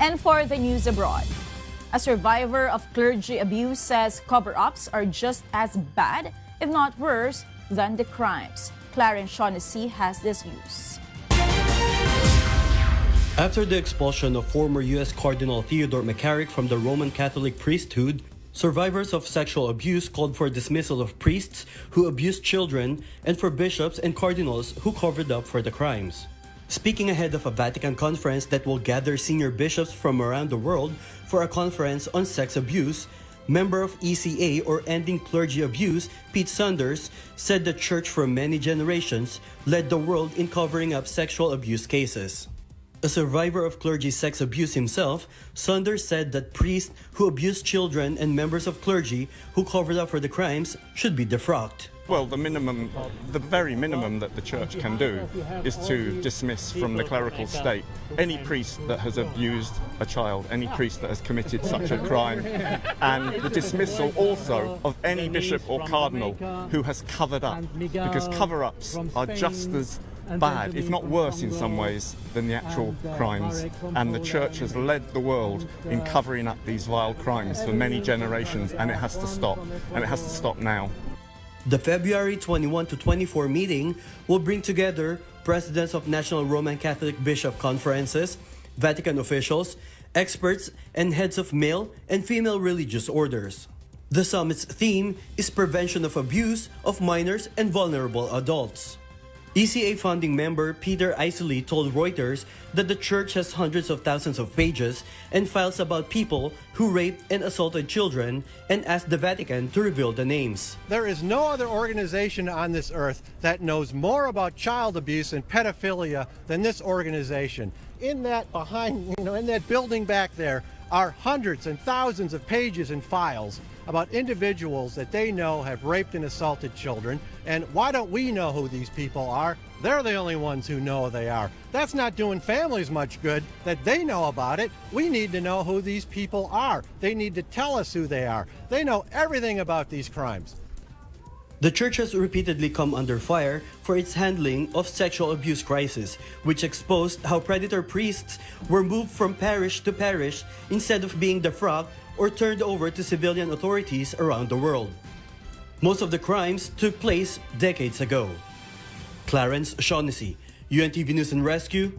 And for the news abroad, a survivor of clergy abuse says cover-ups are just as bad, if not worse, than the crimes. Clarence Shaughnessy has this news. After the expulsion of former U.S. Cardinal Theodore McCarrick from the Roman Catholic priesthood, survivors of sexual abuse called for dismissal of priests who abused children and for bishops and cardinals who covered up for the crimes. Speaking ahead of a Vatican conference that will gather senior bishops from around the world for a conference on sex abuse, member of ECA, or Ending Clergy Abuse, Pete Saunders, said the church for many generations led the world in covering up sexual abuse cases. A survivor of clergy sex abuse himself, Saunders said that priests who abuse children and members of clergy who covered up for the crimes should be defrocked. Well, the very minimum that the church can do is to dismiss from the clerical state any priest that has abused a child, any priest that has committed such a crime, and the dismissal also of any bishop or cardinal who has covered up, because cover-ups are just as bad, if not worse in some ways, than the actual crimes. And the church has led the world in covering up these vile crimes for many generations, and it has to stop, and it has to stop now. The February 21 to 24 meeting will bring together presidents of National Roman Catholic Bishop Conferences, Vatican officials, experts, and heads of male and female religious orders. The summit's theme is prevention of abuse of minors and vulnerable adults. ECA founding member Peter Isley told Reuters that the church has hundreds of thousands of pages and files about people who raped and assaulted children, and asked the Vatican to reveal the names. There is no other organization on this earth that knows more about child abuse and pedophilia than this organization. In that in that building back there are hundreds and thousands of pages and files about individuals that they know have raped and assaulted children. And why don't we know who these people are? They're the only ones who know they are. That's not doing families much good that they know about it. We need to know who these people are. They need to tell us who they are. They know everything about these crimes. The church has repeatedly come under fire for its handling of sexual abuse crisis, which exposed how predator priests were moved from parish to parish instead of being defrocked or turned over to civilian authorities around the world. Most of the crimes took place decades ago. Clarence Shaughnessy, UNTV News and Rescue,